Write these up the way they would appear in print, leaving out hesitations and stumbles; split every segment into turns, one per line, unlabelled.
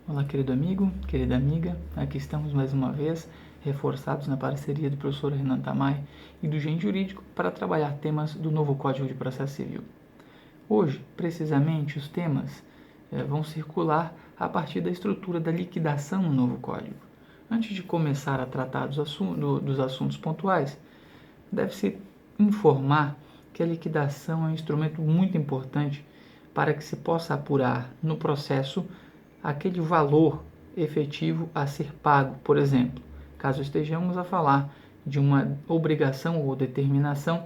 Olá, querido amigo, querida amiga, aqui estamos mais uma vez, reforçados na parceria do professor Renan Tamay e do Gen Jurídico para trabalhar temas do novo Código de Processo Civil. Hoje, precisamente, os temas vão circular a partir da estrutura da liquidação no novo Código. Antes de começar a tratar dos assuntos pontuais, deve-se informar que a liquidação é um instrumento muito importante para que se possa apurar no processo aquele valor efetivo a ser pago, por exemplo, caso estejamos a falar de uma obrigação ou determinação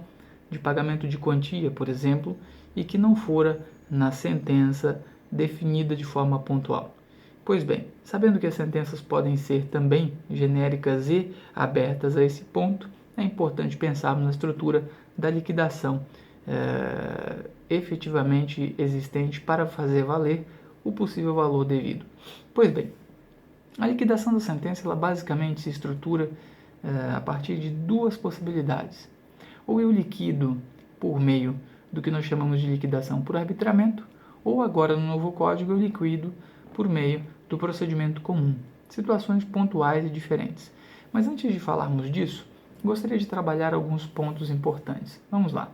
de pagamento de quantia, por exemplo, e que não fora na sentença definida de forma pontual. Pois bem, sabendo que as sentenças podem ser também genéricas e abertas a esse ponto, é importante pensarmos na estrutura da liquidação efetivamente existente para fazer valer o possível valor devido. Pois bem, a liquidação da sentença ela basicamente se estrutura a partir de duas possibilidades. Ou eu liquido por meio do que nós chamamos de liquidação por arbitramento, ou agora no novo código eu liquido por meio do procedimento comum. Situações pontuais e diferentes. Mas antes de falarmos disso, gostaria de trabalhar alguns pontos importantes. Vamos lá.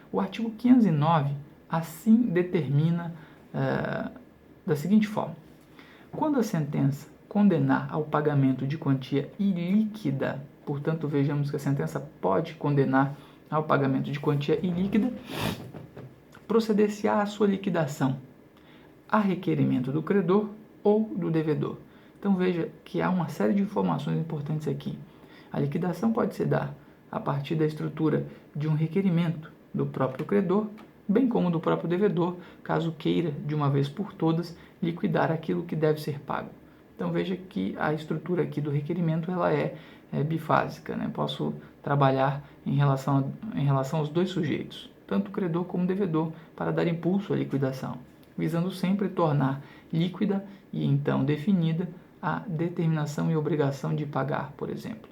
O artigo 509 assim determina da seguinte forma: quando a sentença condenar ao pagamento de quantia ilíquida, portanto vejamos que a sentença pode condenar ao pagamento de quantia ilíquida, proceder-se-á à sua liquidação, a requerimento do credor ou do devedor. Então veja que há uma série de informações importantes aqui. A liquidação pode se dar a partir da estrutura de um requerimento do próprio credor, bem como do próprio devedor, caso queira, de uma vez por todas, liquidar aquilo que deve ser pago. Então veja que a estrutura aqui do requerimento ela é bifásica, né? Posso trabalhar em relação aos dois sujeitos, tanto o credor como o devedor, para dar impulso à liquidação, visando sempre tornar líquida e então definida a determinação e obrigação de pagar, por exemplo.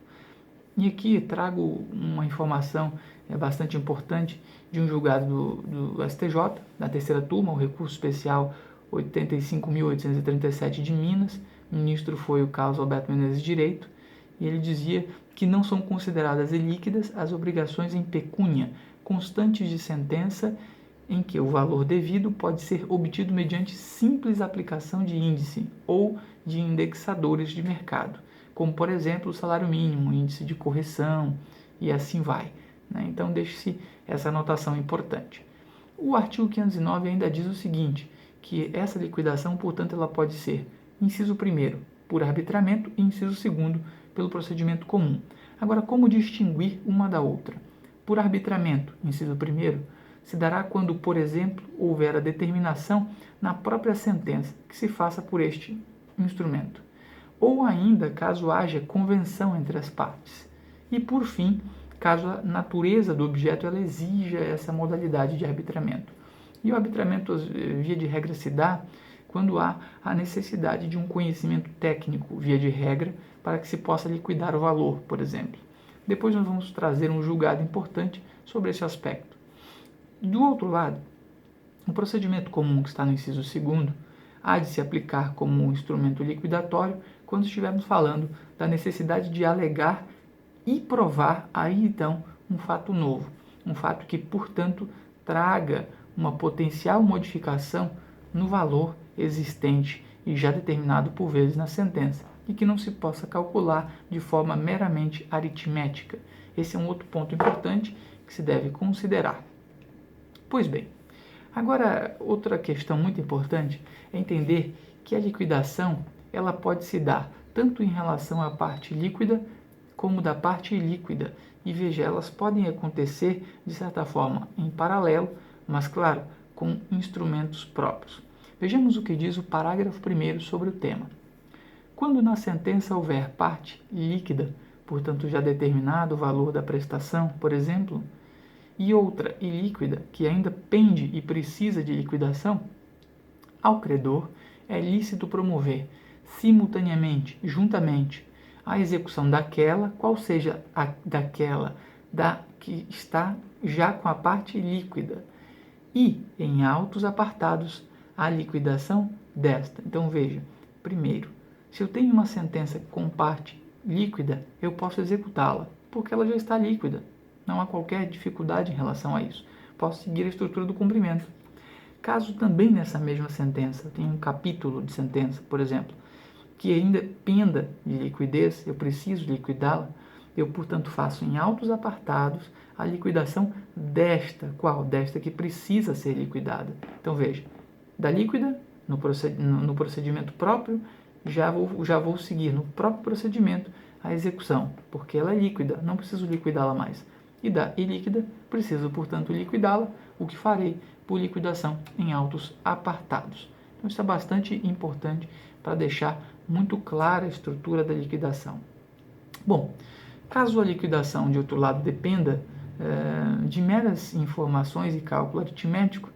E aqui trago uma informação bastante importante de um julgado do STJ, da terceira turma, o recurso especial 85.837 de Minas. O ministro foi o Carlos Alberto Menezes Direito, e ele dizia que não são consideradas ilíquidas as obrigações em pecúnia, constantes de sentença, em que o valor devido pode ser obtido mediante simples aplicação de índice ou de indexadores de mercado, como, por exemplo, o salário mínimo, o índice de correção e assim vai. Então, deixe-se essa anotação importante. O artigo 509 ainda diz o seguinte, que essa liquidação, portanto, ela pode ser, inciso 1º, por arbitramento e inciso 2º, pelo procedimento comum. Agora, como distinguir uma da outra? Por arbitramento, inciso 1º, se dará quando, por exemplo, houver a determinação na própria sentença que se faça por este instrumento, ou ainda caso haja convenção entre as partes. E, por fim, caso a natureza do objeto ela exija essa modalidade de arbitramento. E o arbitramento, via de regra, se dá quando há a necessidade de um conhecimento técnico, via de regra, para que se possa liquidar o valor, por exemplo. Depois nós vamos trazer um julgado importante sobre esse aspecto. Do outro lado, o procedimento comum que está no inciso 2º há de se aplicar como um instrumento liquidatório quando estivermos falando da necessidade de alegar e provar aí então um fato novo, um fato que, portanto, traga uma potencial modificação no valor existente e já determinado por vezes na sentença, e que não se possa calcular de forma meramente aritmética. Esse é um outro ponto importante que se deve considerar. Pois bem, agora outra questão muito importante é entender que a liquidação ela pode se dar tanto em relação à parte líquida como da parte ilíquida, e veja, elas podem acontecer de certa forma em paralelo, mas claro, com instrumentos próprios. Vejamos o que diz o parágrafo 1º sobre o tema. Quando na sentença houver parte líquida, portanto já determinado o valor da prestação, por exemplo, e outra ilíquida que ainda pende e precisa de liquidação, ao credor é lícito promover simultaneamente, juntamente, a execução daquela, qual seja a daquela da que está já com a parte líquida, e, em autos apartados, a liquidação desta. Então, veja, Primeiro, se eu tenho uma sentença com parte líquida, eu posso executá-la, porque ela já está líquida. Não há qualquer dificuldade em relação a isso. Posso seguir a estrutura do cumprimento. Caso também nessa mesma sentença eu tenha um capítulo de sentença, por exemplo, que ainda penda de liquidez, eu preciso liquidá-la, eu, portanto, faço em autos apartados a liquidação desta, qual? Desta que precisa ser liquidada. Então, veja, da líquida, no procedimento próprio, já vou seguir no próprio procedimento a execução, porque ela é líquida, não preciso liquidá-la mais. E da ilíquida, preciso, portanto, liquidá-la, o que farei por liquidação em autos apartados. Então, isso é bastante importante para deixar muito clara a estrutura da liquidação. Bom, caso a liquidação, de outro lado, dependa de meras informações e cálculo aritmético,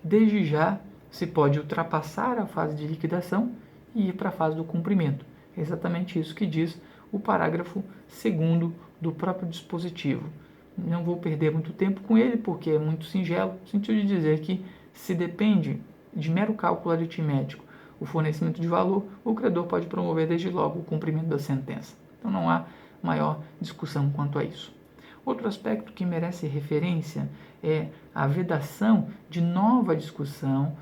desde já se pode ultrapassar a fase de liquidação e ir para a fase do cumprimento. É exatamente isso que diz o parágrafo 2º do próprio dispositivo. Não vou perder muito tempo com ele, porque é muito singelo, no sentido de dizer que se depende de mero cálculo aritmético o fornecimento de valor, o credor pode promover desde logo o cumprimento da sentença. Então não há maior discussão quanto a isso. Outro aspecto que merece referência é a vedação de nova discussão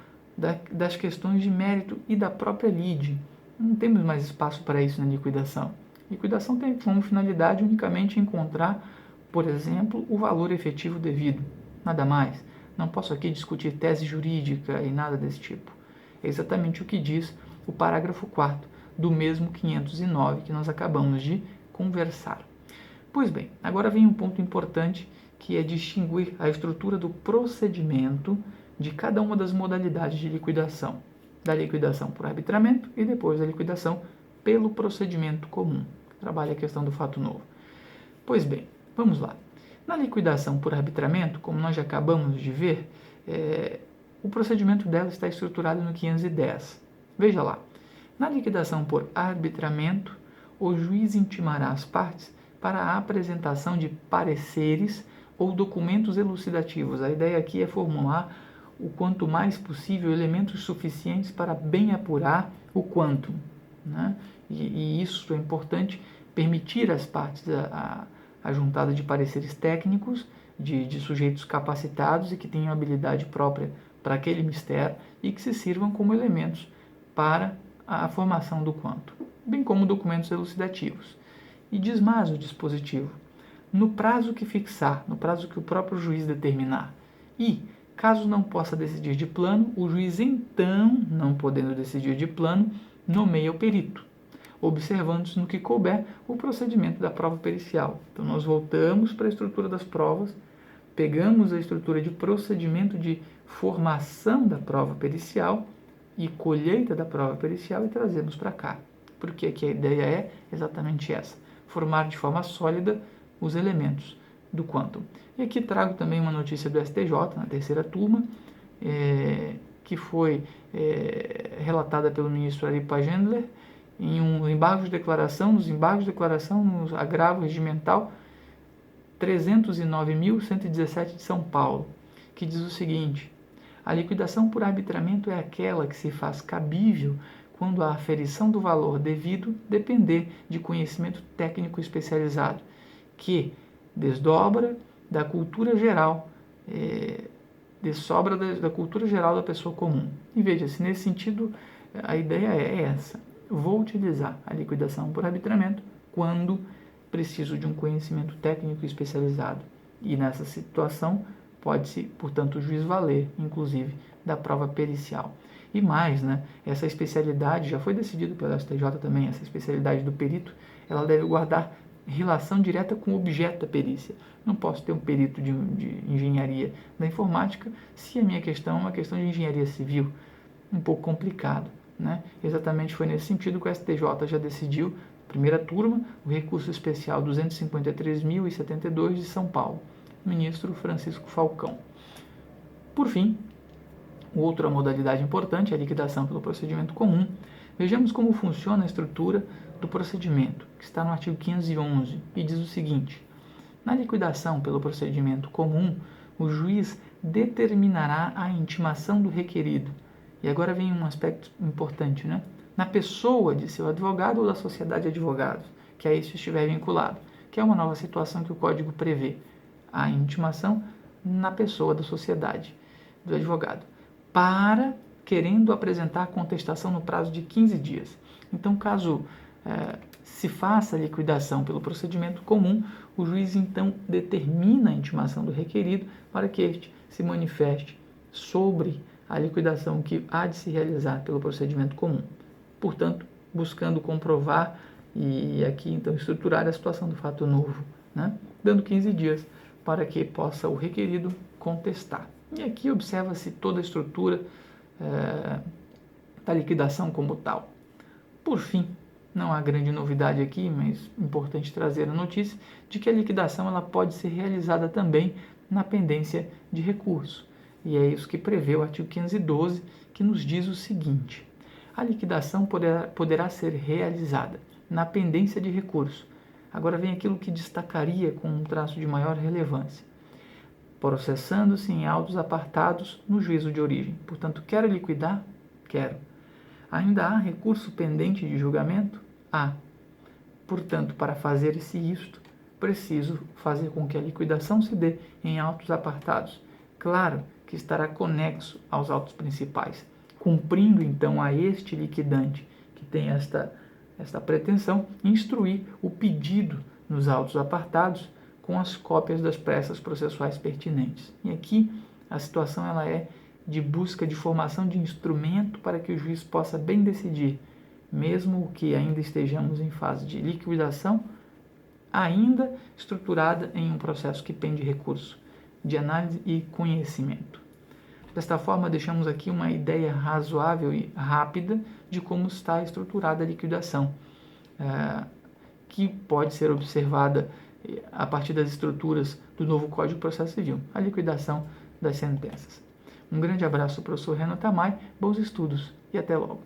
das questões de mérito e da própria lide. Não temos mais espaço para isso na liquidação. Liquidação tem como finalidade unicamente encontrar, por exemplo, o valor efetivo devido. Nada mais. Não posso aqui discutir tese jurídica e nada desse tipo. É exatamente o que diz o parágrafo 4º do mesmo 509 que nós acabamos de conversar. Pois bem, agora vem um ponto importante, que é distinguir a estrutura do procedimento de cada uma das modalidades de liquidação, da liquidação por arbitramento e depois da liquidação pelo procedimento comum, que trabalha a questão do fato novo. Pois bem, vamos lá. Na liquidação por arbitramento, como nós já acabamos de ver, o procedimento dela está estruturado no 510. Veja lá. Na liquidação por arbitramento, o juiz intimará as partes para a apresentação de pareceres ou documentos elucidativos. A ideia aqui é formular o quanto mais possível elementos suficientes para bem apurar o quantum, né? E isso é importante, permitir às partes a juntada de pareceres técnicos, de sujeitos capacitados e que tenham habilidade própria para aquele mistério e que se sirvam como elementos para a formação do quantum, bem como documentos elucidativos. E diz mais o dispositivo: no prazo que fixar, no prazo que o próprio juiz determinar. E, caso não possa decidir de plano, o juiz então, não podendo decidir de plano, nomeia o perito, observando-se no que couber o procedimento da prova pericial. Então nós voltamos para a estrutura das provas, pegamos a estrutura de procedimento de formação da prova pericial e colheita da prova pericial e trazemos para cá. Porque aqui a ideia é exatamente essa: formar de forma sólida os elementos do quantum. E aqui trago também uma notícia do STJ, na terceira turma, que foi relatada pelo ministro Ari Pagendler, em um embargo de declaração, no agravo regimental 309.117 de São Paulo, que diz o seguinte: a liquidação por arbitramento é aquela que se faz cabível quando a aferição do valor devido depender de conhecimento técnico especializado, que desdobra da cultura geral, da cultura geral da pessoa comum. E veja-se, nesse sentido, a ideia é essa: vou utilizar a liquidação por arbitramento quando preciso de um conhecimento técnico especializado. E nessa situação pode-se, portanto, o juiz valer, inclusive, da prova pericial. E mais, né, essa especialidade, já foi decidido pelo STJ também, essa especialidade do perito, ela deve guardar relação direta com o objeto da perícia. Não posso ter um perito de engenharia da informática se a minha questão é uma questão de engenharia civil. Um pouco complicado, né? Exatamente foi nesse sentido que o STJ já decidiu, primeira turma, o recurso especial 253.072 de São Paulo, ministro Francisco Falcão. Por fim, outra modalidade importante é a liquidação pelo procedimento comum. Vejamos como funciona a estrutura do procedimento, que está no artigo 511, e diz o seguinte: na liquidação pelo procedimento comum, o juiz determinará a intimação do requerido E agora vem um aspecto importante, né? Na pessoa de seu advogado ou da sociedade de advogados, que a isso estiver vinculado, que é uma nova situação que o Código prevê, a intimação na pessoa da sociedade do advogado, querendo apresentar contestação no prazo de 15 dias. Então, caso se faça a liquidação pelo procedimento comum, o juiz então determina a intimação do requerido para que este se manifeste sobre a liquidação que há de se realizar pelo procedimento comum. Portanto, buscando comprovar e aqui então estruturar a situação do fato novo, né? Dando 15 dias para que possa o requerido contestar. E aqui observa-se toda a estrutura da liquidação como tal. Por fim, não há grande novidade aqui, mas importante trazer a notícia de que a liquidação ela pode ser realizada também na pendência de recurso. E é isso que prevê o artigo 512, que nos diz o seguinte: a liquidação poderá ser realizada na pendência de recurso. Agora vem aquilo que destacaria com um traço de maior relevância. Processando-se em autos apartados no juízo de origem. Portanto, quero liquidar? Quero. Ainda há recurso pendente de julgamento? Há. Portanto, para fazer isto, preciso fazer com que a liquidação se dê em autos apartados. Claro que estará conexo aos autos principais, cumprindo então a este liquidante que tem esta pretensão, instruir o pedido nos autos apartados com as cópias das peças processuais pertinentes. E aqui a situação ela é de busca de formação de instrumento para que o juiz possa bem decidir, mesmo que ainda estejamos em fase de liquidação, ainda estruturada em um processo que pende recurso, de análise e conhecimento. Desta forma, deixamos aqui uma ideia razoável e rápida de como está estruturada a liquidação, que pode ser observada a partir das estruturas do novo Código de Processo Civil, a liquidação das sentenças. Um grande abraço, professor Renan Tamay, bons estudos e até logo.